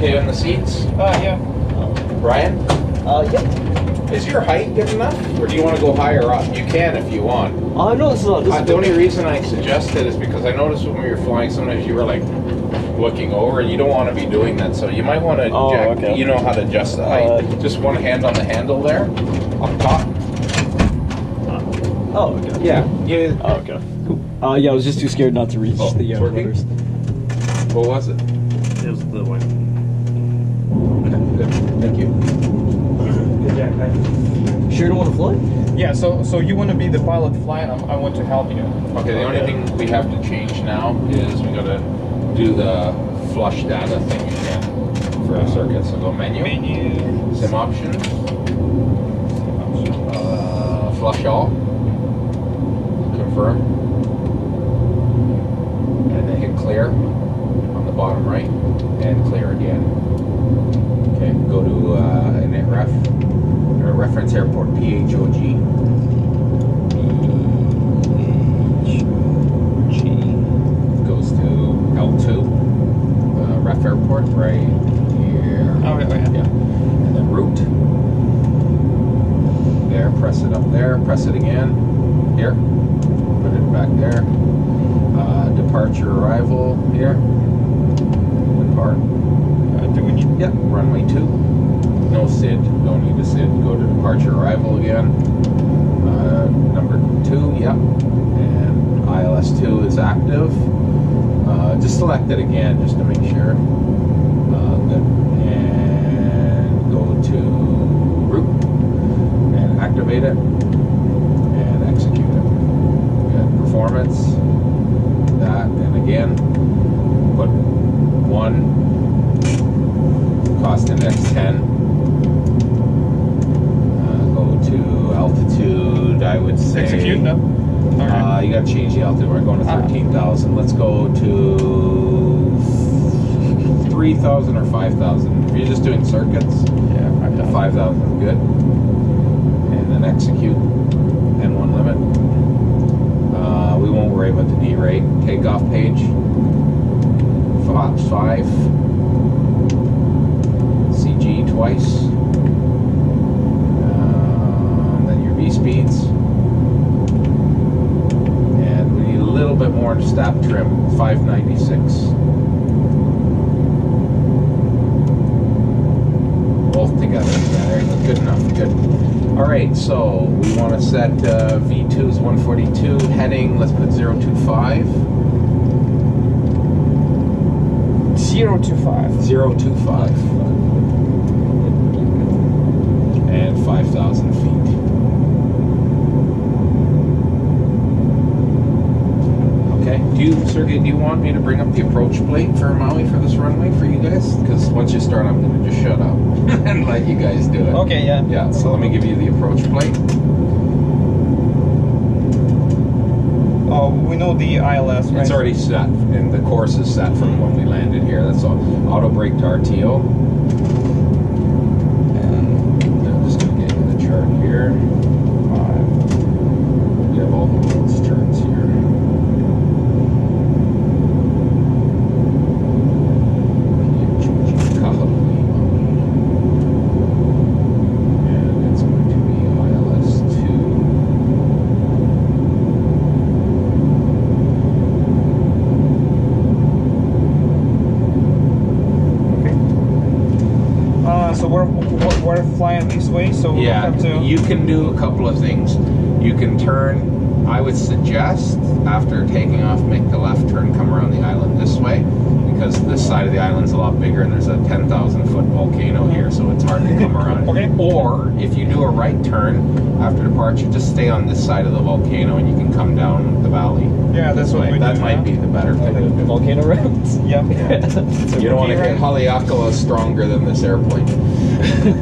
okay on the seats? Yeah. Brian? Yeah. Is your height good enough? Or do you want to go higher up? You can if you want. No, this is not. This is The only reason I suggest it is because I noticed when we were flying, sometimes you were like looking over, and you don't want to be doing that. So you might want to, okay. You know how to adjust the height. Just one hand on the handle there, up top. Oh, okay. Yeah. Oh, okay. Cool. Yeah, I was just too scared not to reach the it's working? letters. What was it? It was the one. Okay, good. Thank you. Good, Jack. Sure don't want to fly? Yeah, so you want to be the pilot flying, I want to help you. Okay, the only thing we have to change now is we got to do the flush data thing again for our circuit. So go menu, sim options, flush all, confirm, and then hit clear on the bottom right, and clear again. Okay, go to init ref, reference airport PHOG. Goes to L2, ref airport right here. Oh, yeah. Yeah, and then route. There, press it up there, press it again. Here, put it back there. Departure arrival here. Depart. Do we need? Yep, runway 2. No SID, don't need a SID. Go to departure arrival again. Number 2, yep. And ILS2 is active. Just select it again just to make sure. Good. And go to route and activate it and execute it. Good. Performance. That, and again, put 1. Cost index 10. Go to altitude, I would say. Execute, no? Okay. You gotta change the altitude. We're going to 13,000. Let's go to 3,000 or 5,000. If you're just doing circuits, Yeah, 5,000. 5,000 is good. And then execute. N1 limit. We won't worry about the D rate. Takeoff page. 5. CG twice. Then your V speeds. And we need a little bit more stop trim. 596. Both together. Yeah, there you go. Good enough. Good. Alright, so we want to set V2 is 142. Heading, let's put 025. 025. 025. And 5,000 feet. Okay. Sergey, do you want me to bring up the approach plate for Maui for this runway for you guys? Because once you start, I'm going to just shut up and let you guys do it. Okay, yeah. Yeah, so let me give you the approach plate. Oh, we know the ILS, right? It's already set, and the course is set from when we landed here. That's all. Auto brake to RTO. And I'm just going to get you the chart here. 5. We have all the world's charts here. And it's going to be ILS 2. So we're flying this way, so we Yeah, have to. you can do a couple of things. You can turn, I would suggest, after taking off, make the left turn, come around the island this way, because this side of the island's a lot bigger and there's a 10,000 foot volcano here, so it's hard to come around. Okay. Or, if you do a right turn after departure, just stay on this side of the volcano and you can come down the valley. Yeah, that's what we do. That might now. be the better thing to do. Volcano routes. Yeah. You don't want to get Haleakala stronger than this airplane.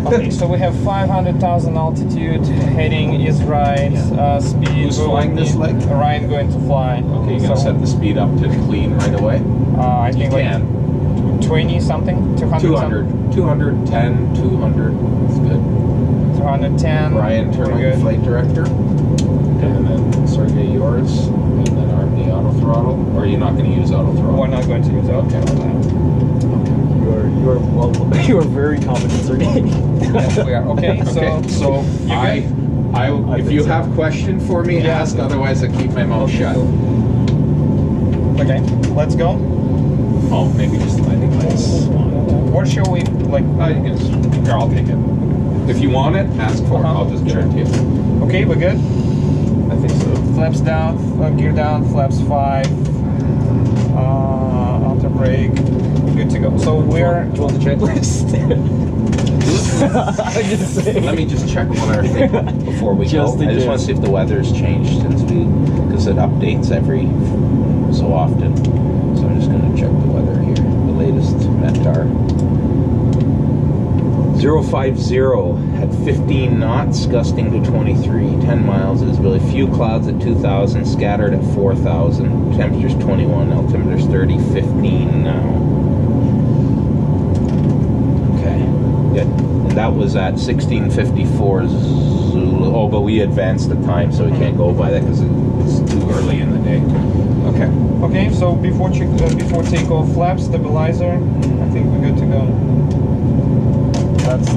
Okay, so we have 500,000 altitude. Heading is right. Speed. Who's flying this leg? Ryan going to fly. Okay, you're going to set the speed up to clean right away? I think You like can. 20 something, 200 200, 210, 200. It's good. 210. Brian, turn on Very the good. flight director. And then Sergey, yours. And then arm the auto throttle. Or are you not going to use auto throttle? We're not going to use auto throttle now. You are welcome. Oh, you are very competent, Sergey. Yes, we are. Okay, so Okay, so you if think you so. have question for me, Yeah. ask. Otherwise, I keep my mouth shut. okay, let's go. Oh, maybe just landing lights. Where shall we like? You can just, here, I'll take it. If you want it, ask for it. Uh-huh. I'll just give it to you. Okay, we're good. I think so. Flaps down, gear down, flaps 5. Outer brake. Good to go. So we're. Do you want the checklist? I'm just saying. Let me just check one other thing before we Just go. in I just case. want to see if the weather's changed because it updates every so often. So I'm just going to check the weather here. The latest METAR. 050 at 15 knots, gusting to 23, 10 miles visibility. Few clouds at 2,000, scattered at 4,000. Temperature's 21, altimeter's 30, 15 now. Okay, good. And that was at 16:54 Zulu. Oh, but we advanced the time, so we can't go by that because it's too early in the day. Okay. Okay, so before takeoff, flap stabilizer. I think we're good to go.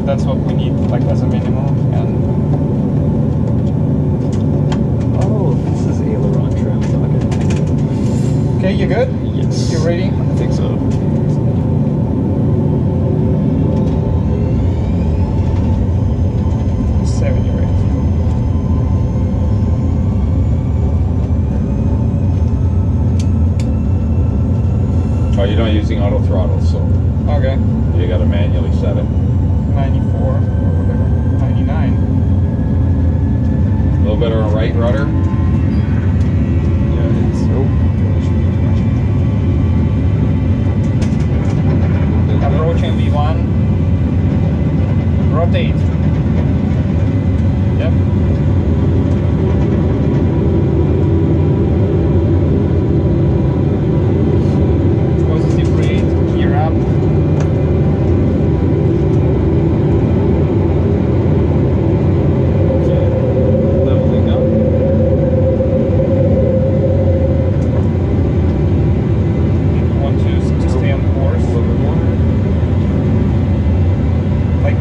That's what we need, like as a minimum. And Oh, this is aileron trim. okay, you good? Yes. You ready? I think so. 7, you ready? Oh, you're not using auto throttle, so Okay. you got to manually set it. 94 or whatever. 99. A little bit on right rudder. Yeah, it's. Approaching V1. Rotate. Yep. Positive rate. Gear up. Leveling up. You want to stay on course. Like,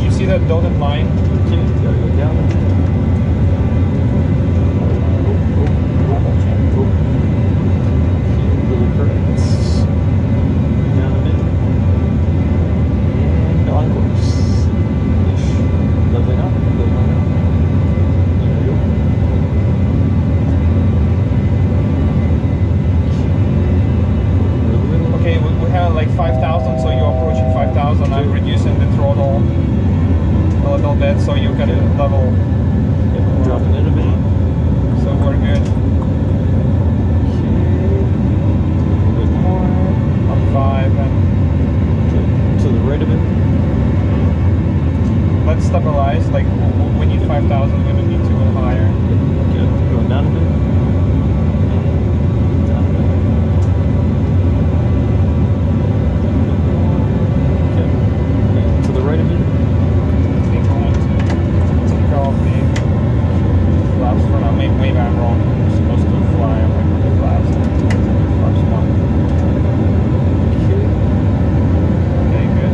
you see that dotted line? Okay, we have like 5,000, so you're approaching 5,000. I'm reducing the throttle a little bit, so you can level. Dropping it a bit. So we're good. Bit more. Up 5 and To the right of it. let's stabilize. Like we need 5,000. We don't need to go higher. Good. Going down a bit. Down a bit. Okay. To the right of it. I think we want to take off the flaps for now. Maybe I'm wrong. We're supposed to fly like the flaps. Flaps 1. Okay, good.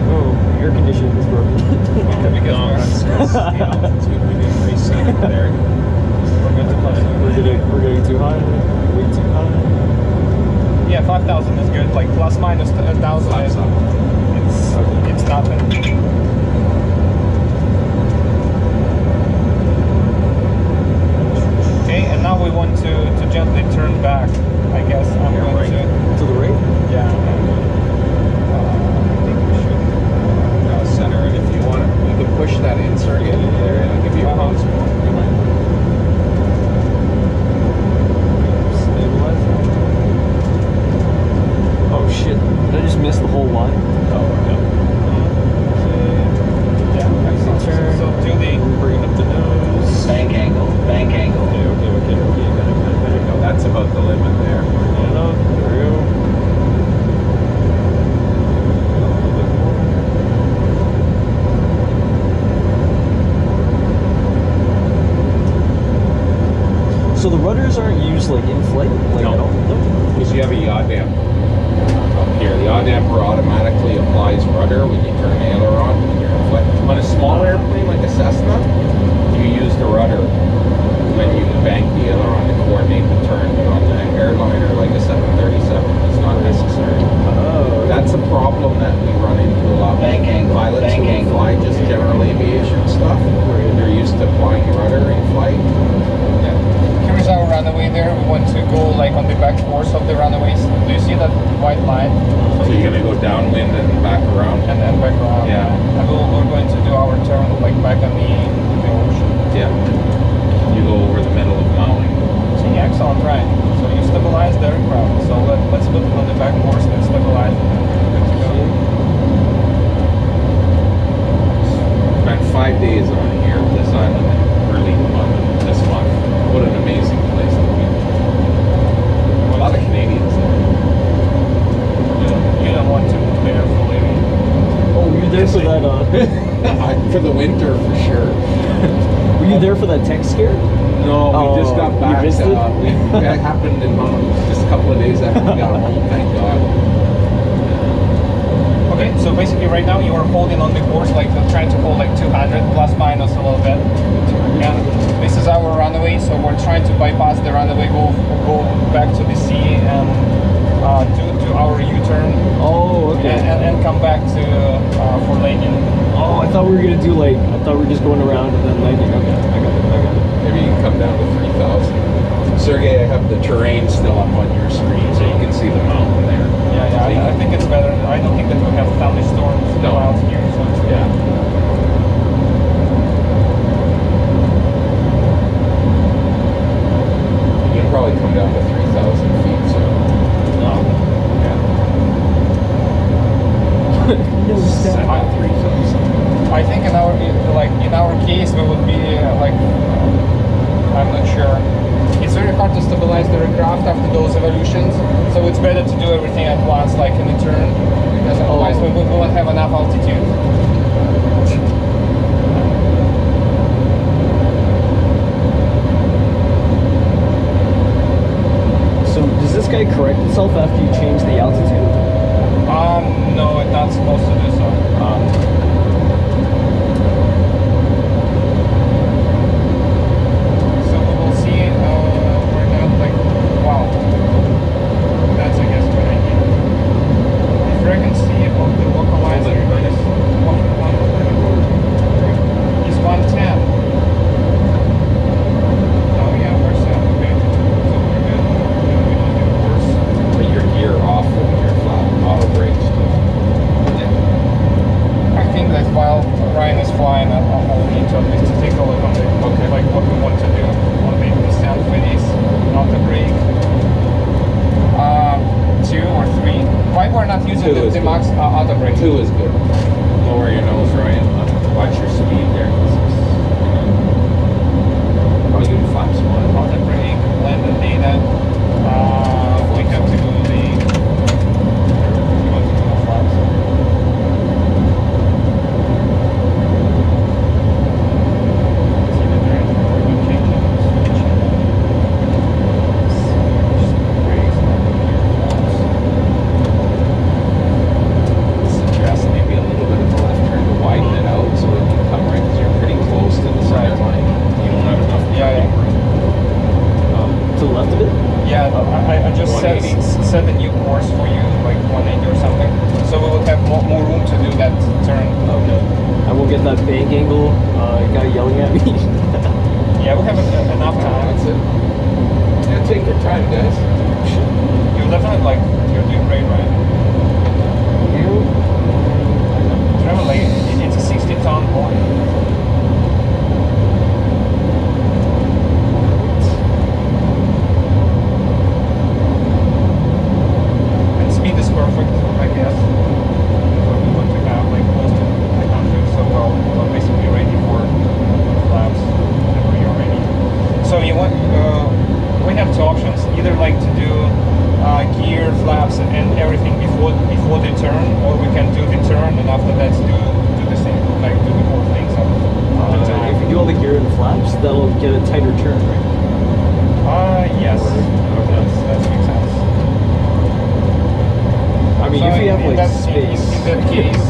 Oh, air conditioning is broken. We didn't reset it there. We're good to close. We're getting too high. Way too high. Yeah, 5,000 is good. Like plus minus 1,000 Flaps is up. it's nothing. Okay, and now we want to gently turn back. I guess I'm Yeah, going right. to. To the right? Yeah. I think we should. Center, and if you want it, you can push that insert in there, and it'll give you a Uh-huh. bonus point. Stabilizer. Oh shit. Did I just miss the whole line? Oh, yeah. Yeah, exit turn. So do the. Bringing up the nose. Bank angle. Okay. Got it. No, that's about the limit there. There we go. A little bit more. the rudders aren't used like in flight, like No. at all? No. Because you have a yaw damp up here. The yaw damper automatically applies rudder when you turn the aileron when you're in flight. On a small airplane like a Cessna, you use the rudder when you bank the aileron to coordinate the turn. But on an airliner like a 737, it's not necessary. Oh. That's a problem that we run into a lot with pilots who fly just general aviation stuff. They're used to applying rudder in flight. Yeah. Here's our runway there. We want to go like on the back course of the runways. Do you see that white line? So you're gonna go downwind and back around? And then back around. Yeah. And we're going to do our turn like back on the ocean. Yeah. You go over the middle of Maui. See, excellent, right? So you stabilize the aircraft. So let's put it on the back course. Let's stabilize it. Good to go. Spent 5 days on here at this island early this month. What an amazing place to be. A lot of Canadians there. You don't want to move there for living. Oh, were you there for that? For the winter, for sure. Were you there for that tech scare? No, we just got you back. missed it? That happened in just a couple of days after we got home, thank God. Okay, so basically right now you are holding on the course, like trying to hold like 200 plus minus a little bit. And this is our runway, so we're trying to bypass the runway, go back to the sea and do our U-turn. Oh, okay. And come back to for landing. Oh, I thought we were gonna do like, I thought we were just going around and then landing. Okay, I got it. Maybe you can come down to 3,000. Sergey, I have the terrain still up on your screen so you can see the mountain there. Yeah, I think it's better. I don't think that we have thunderstorms No. out here, so it's good. Yeah. You can probably come down to 3,000 feet, so yeah. No step. 3,000. I think in our case we would be I'm not sure. It's very hard to stabilize the aircraft after those evolutions, so it's better to do everything at once, like in a turn, because otherwise we won't have enough altitude. So does this guy correct itself after you change the altitude? No, it's not supposed to do so. So we will see. We're not like, wow. That's I guess what I need. The frequency of the localizer is 110. Oh yeah, we're set. Okay, so we're good. We don't do worse. Put your gear off when you're flat auto brakes. I think that while Ryan is flying, I'll need to at least take a look on the like what we want to do on the descent finish, not the brake. 2 or 3. Why we're not using Two is the good. max auto brake? 2 is good. Lower your nose, Ryan. Watch your speed there. Probably do flaps 1. Auto brake, landed data. We have to do the. We want to do the flaps. See that there is we're changing, switching. Brakes, Suggest maybe a little bit of a left turn to widen it out so it can come right because you're pretty close to the center Right. line. You don't have enough Yeah. turning room. To the left of it? Yeah, I just set 180. a new course for you, like 180 or something. So we will have more room to do that turn. Okay. I won't get that bank angle guy yelling at me. Yeah, we have enough time. That's it. Yeah, take your time, guys. You're definitely you're doing great, right? Remember, it's a 60-ton point. And speed is perfect, I guess. What we want to have, close to 300, so we're basically ready for flaps whenever you're ready. So you want, we have 2 options, either to do gear, flaps, and everything before the turn, or we can do the turn and after that do the same, do the whole thing. So If you do all the gear and flaps, that'll get a tighter turn, right? Yes, that makes sense. I mean, So if you have like in space. that case,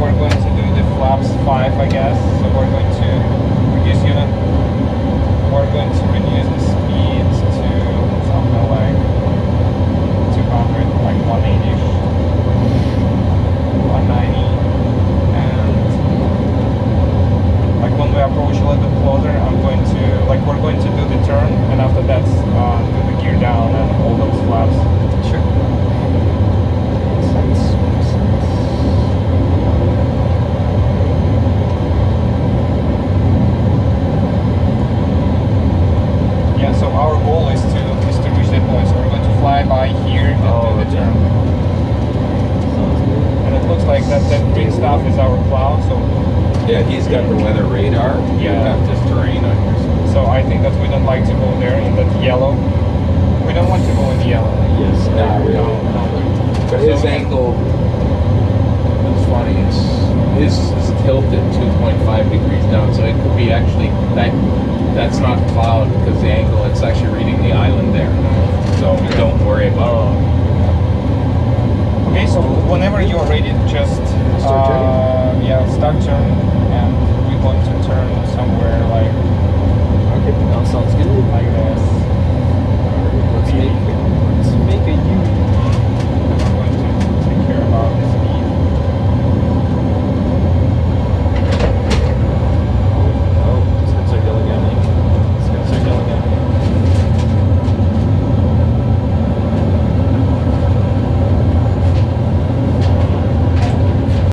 we're going to do the flaps 5, I guess. So we're going to reduce unit. We're going to reduce the speed to something like 200, like 180-ish, 190, and like when we approach a little bit closer, I'm going to we're going to do the turn, and after that, do the gear down and all those flaps. Sure. Makes sense. Makes sense. Yeah, so our goal is to reach that point. So we're going to fly by here and do the turn. Sounds good. And it looks like that green stuff is our cloud. So Yeah, he's got the weather radar. You Yeah. got this terrain on yours. so I think that we don't like to go there in that yellow. We don't want to go in the yellow. Yes. I Nah, agree. no. But his So- angle, it's funny, his is tilted 2.5 degrees down, so it could be actually, that's not cloud because the angle, it's actually reading the island there. So don't worry about it. Okay, so whenever you're ready, just Start turning? yeah, start turn, and we want to turn somewhere like Okay, that sounds good. this.